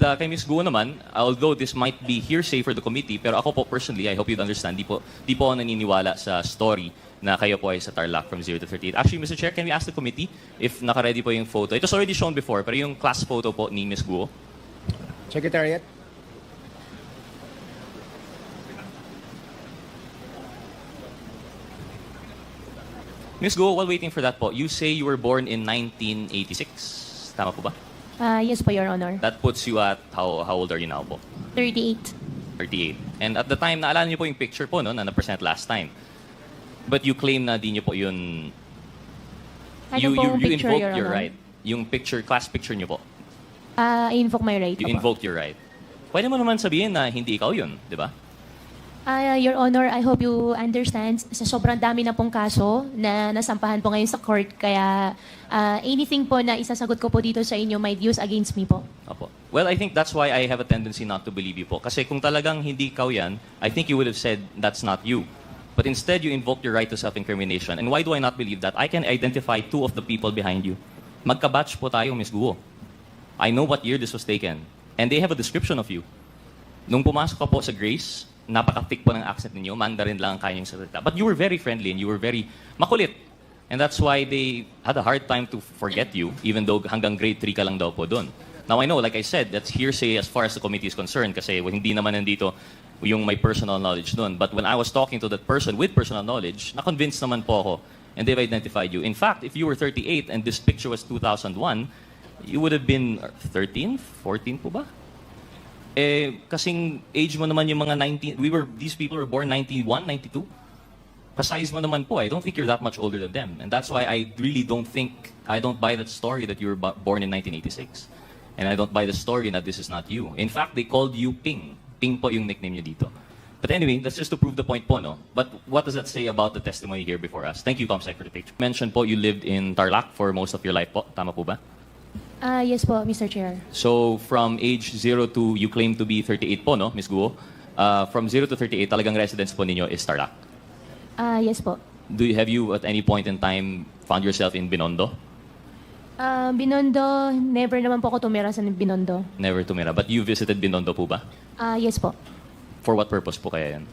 Kay Ms. Guo naman, although this might be hearsay for the committee, pero ako po personally, I hope you'd understand, di po ako naniniwala sa story na kayo po ay sa Tarlac from 0 to 38. Actually, Mr. Chair, can we ask the committee if naka-ready po yung photo? It was already shown before, pero yung class photo po ni Ms. Guo. Secretariat. Ms. Guo, while waiting for that po, you say you were born in 1986. Tama po ba? Yes po, Your Honor. That puts you at, how old are you now po? 38. 38. And at the time, naalala niyo po yung picture po, no, na na-present last time. But you claim na di niyo po yun... Ano You pong picture, invoked Your your Honor? right. Yung picture, class picture niyo po. I invoke my right. You Opo. invoked your right. Pwede mo naman sabihin na hindi ikaw yun, di ba? Your Honor, I hope you understand, sa sobrang dami na pong kaso na nasampahan po ngayon sa court, kaya anything po na isasagot ko po dito sa inyo might use against me po. Opo. Well, I think that's why I have a tendency not to believe you po. Kasi kung talagang hindi ikaw yan, I think you would have said that's not you. But instead, you invoked your right to self-incrimination. And why do I not believe that? I can identify two of the people behind you. Magka-batch po tayo, Ms. Guo. I know what year this was taken. And they have a description of you. Nung pumasok ka po sa Grace, napaka-thick po ng accent ninyo, Mandarin lang ang kaya niyong salita. But you were very friendly and you were very makulit. And that's why they had a hard time to forget you, even though hanggang grade 3 ka lang daw po doon. Now I know, like I said, that's hearsay as far as the committee is concerned kasi hindi naman nandito yung may personal knowledge doon. But when I was talking to that person with personal knowledge, na-convinced naman po ako and they've identified you. In fact, if you were 38 and this picture was 2001, you would have been 13, 14 po ba? Eh, kasing age mo naman yung mga 19, these people were born 91, 92. Kasize mo naman po, I don't think you're that much older than them. And that's why I really don't buy that story that you were born in 1986. And I don't buy the story that this is not you. In fact, they called you Ping. Ping po yung nickname niyo dito. But anyway, that's just to prove the point po, no? But what does that say about the testimony here before us? Thank you, Comsec, for the picture. Mentioned po, you lived in Tarlac for most of your life po. Tama po ba? Yes po, Mr. Chair. So, from age 0 to, you claim to be 38 po, no, Ms. Guo? From 0 to 38, talagang residence po ninyo is Tarlac. Yes po. Have you at any point in time found yourself in Binondo? Binondo, never naman po ako tumira sa Binondo. Never tumira. But you visited Binondo po ba? Yes po. For what purpose po kaya yan?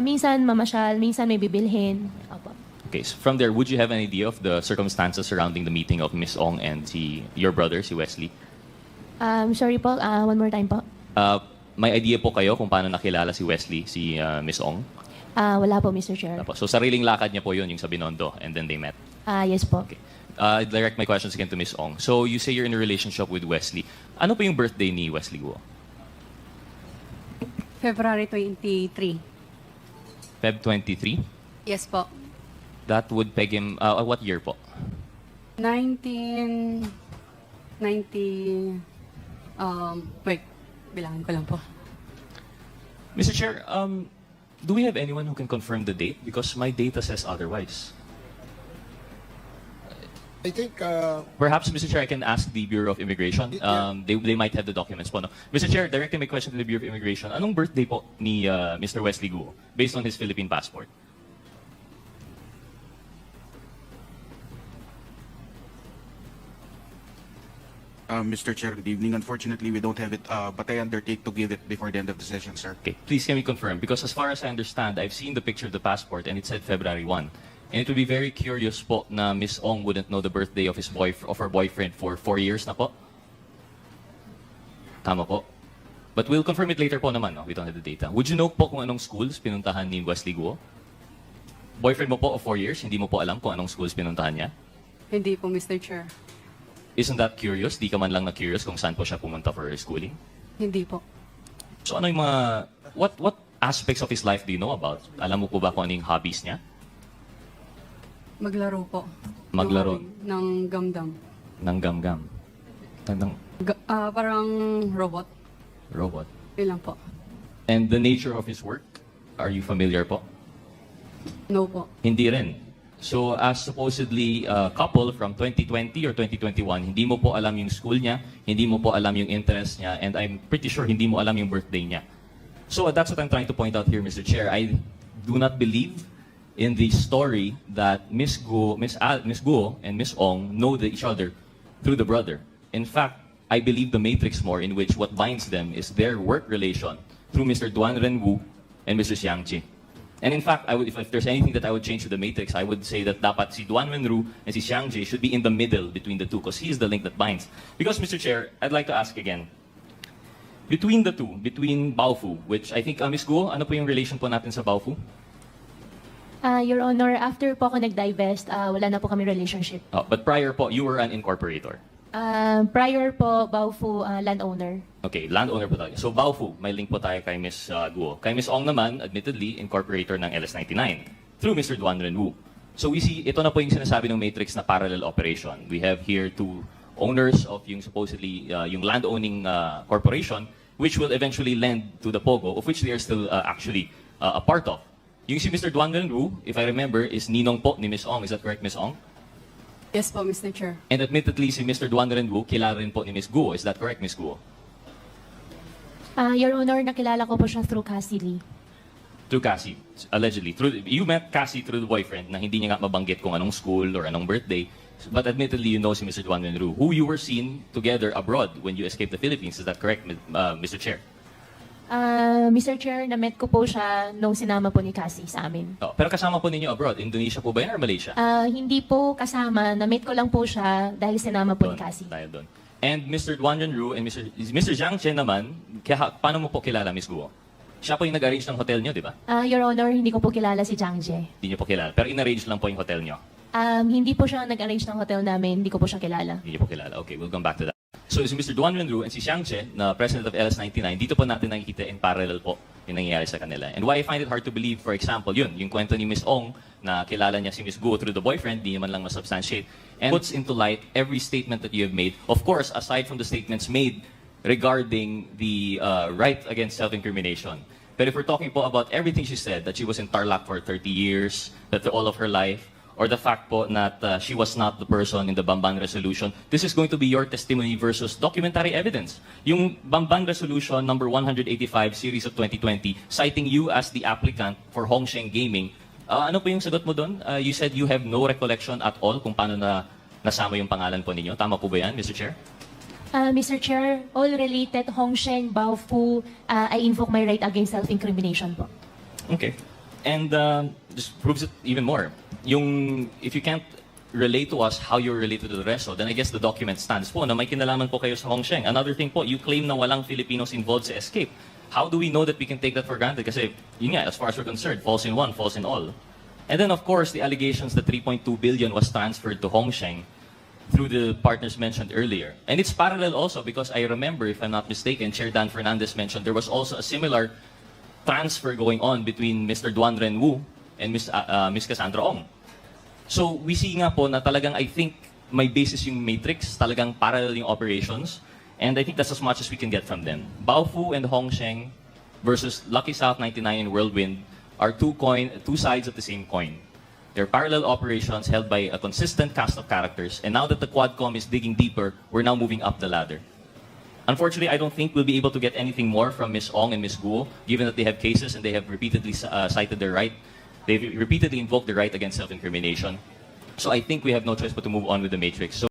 Minsan mamasyal, minsan may bibilhin. Opo. Okay, so from there, would you have an idea of the circumstances surrounding the meeting of Miss Ong and your brother, si Wesley? Sorry po, one more time po. May idea po kayo kung paano nakilala si Wesley, si Miss Ong? Wala po, Mr. Chair. So sariling lakad niya po yun, yung sa Binondo, and then they met. Yes po. Okay. I direct my questions again to Miss Ong. So you say you're in a relationship with Wesley. Ano po yung birthday ni Wesley Guo? February 23. Feb 23? Yes po. That would peg him, what year po? 1990, wait, bilangin ko lang po. Mr. Chair, do we have anyone who can confirm the date? Because my data says otherwise. I think Perhaps, Mr. Chair, I can ask the Bureau of Immigration. They might have the documents po. No? Mr. Chair, directing my question to the Bureau of Immigration. Anong birthday po ni Mr. Wesley Guo based on his Philippine passport? Mr. Chair, good evening. Unfortunately, we don't have it, but I undertake to give it before the end of the session, sir. Okay, please can we confirm? Because as far as I understand, I've seen the picture of the passport and it said February 1. And it would be very curious po na Miss Ong wouldn't know the birthday of her boyfriend for 4 years na po. Tama po. But we'll confirm it later po naman, no? We don't have the data. Would you know po kung anong schools pinuntahan ni Wesley Guo? Boyfriend mo po of 4 years, hindi mo po alam kung anong schools pinuntahan niya? Hindi po, Mr. Chair. Isn't that curious? Di ka man lang na-curious kung saan po siya pumunta for schooling? Hindi po. So ano yung mga... What aspects of his life do you know about? Alam mo po ba kung ano yung hobbies niya? Maglaro po. Maglaro? Ng gamdam. Ng gam-gam? Ng Parang robot. robot? Yun lang po. And the nature of his work? Are you familiar po? No po. Hindi rin. So as supposedly a couple from 2020 or 2021, hindi mo po alam yung school niya, hindi mo po alam yung interest niya, and I'm pretty sure hindi mo alam yung birthday niya. So that's what I'm trying to point out here, Mr. Chair. I do not believe in the story that Miss Guo and Miss Ong know each other through the brother. In fact, I believe the matrix more, in which what binds them is their work relation through Mr. Duan Renwu and Mr. Xiang Ji. And in fact, if there's anything that I would change to the matrix, I would say that dapat si Duan Wenru and si Xiang Ji should be in the middle between the two, because he is the link that binds. Because, Mr. Chair, I'd like to ask again, between the two, between Baofu, which I think, Ms. Guo, ano po yung relation po natin sa Baofu? Your Honor, after po ako nag-divest, wala na po kami relationship. Oh, but prior po, you were an incorporator. Prior po, Baofu, landowner. Okay, landowner po tayo. So, Baofu, may link po tayo kay Ms. Guo. Kay Ms. Ong naman, admittedly, incorporator ng LS99 through Mr. Duan Renwu. So, we see, ito na po yung sinasabi ng matrix na parallel operation. We have here two owners of yung supposedly, yung land-owning corporation, which will eventually lend to the POGO, of which they are still actually a part of. Yung si Mr. Duan Renwu, if I remember, is ninong po ni Ms. Ong. Is that correct, Ms. Ong? Yes po, Mr. Chair. And admittedly, si Mr. Duan Renwu, kilala rin po ni Ms. Guo. Is that correct, Ms. Guo? Your Honor, nakilala ko po siya through Cassie Lee. Through Cassie, allegedly. You met Cassie through the boyfriend na hindi niya nga mabanggit kung anong school or anong birthday. But admittedly, you know si Mr. Duan Renwu, who you were seen together abroad when you escaped the Philippines. Is that correct, Mr. Chair? Mr. Chair, na-met ko po siya nung sinama po ni Cassie sa amin. Oh, pero kasama po ninyo abroad. Indonesia po ba yan or Malaysia? Hindi po kasama, na-met ko lang po siya dahil sinama po ni Cassie. Dahil doon. And Mr. Duan Renwu and Mr. Zhang Chen naman, paano mo po kilala, Ms. Guo? Siya po yung nag-arrange ng hotel nyo, di ba? Your Honor, hindi ko po kilala si Zhang Jie. Hindi nyo po kilala. Pero in-arrange lang po yung hotel nyo. Hindi po siya nag-arrange ng hotel namin, hindi ko po siya kilala. Hindi niyo po kilala. Okay, we'll come back to that. So, si Mr. Duan Renwu and si Xiang Che, na president of LS99, dito po natin nakikita in parallel po yung nangyayari sa kanila. And why I find it hard to believe, for example, yung kwento ni Ms. Ong, na kilala niya si Ms. Guo through the boyfriend, di naman lang masubstantiate, and puts into light every statement that you have made. Of course, aside from the statements made regarding the right against self-incrimination. But if we're talking po about everything she said, that she was in Tarlac for 30 years, that all of her life, or the fact po that she was not the person in the Bamban Resolution, this is going to be your testimony versus documentary evidence. Yung Bamban Resolution number 185 series of 2020, citing you as the applicant for Hongsheng Gaming, ano po yung sagot mo doon? You said you have no recollection at all kung paano na nasama yung pangalan po ninyo. Tama po ba yan, Mr. Chair? Mr. Chair, all related Hongsheng, Baofu, I invoke my right against self-incrimination po. Okay. And just proves it even more. If you can't relate to us how you're related to the resto, then I guess the document stands po na may kinalaman po kayo sa Hongsheng. Another thing po, you claim na walang Filipinos involved sa escape. How do we know that we can take that for granted? Kasi, yun nga, as far as we're concerned, false in one, false in all. And then, of course, the allegations that 3.2 billion was transferred to Hongsheng through the partners mentioned earlier. And it's parallel also because I remember, if I'm not mistaken, Chair Dan Fernandez mentioned there was also a similar transfer going on between Mr. Duan Renwu and Ms. Cassandra Ong. So, we see nga po na talagang I think may basis yung matrix, talagang parallel yung operations, and I think that's as much as we can get from them. Baofu and Hongsheng versus Lucky South 99 and Whirlwind are two sides of the same coin. They're parallel operations held by a consistent cast of characters, and now that the Quadcom is digging deeper, we're now moving up the ladder. Unfortunately, I don't think we'll be able to get anything more from Ms. Ong and Ms. Guo, given that they have cases and they have repeatedly cited their right. They've repeatedly invoked the right against self-incrimination. So I think we have no choice but to move on with the matrix. So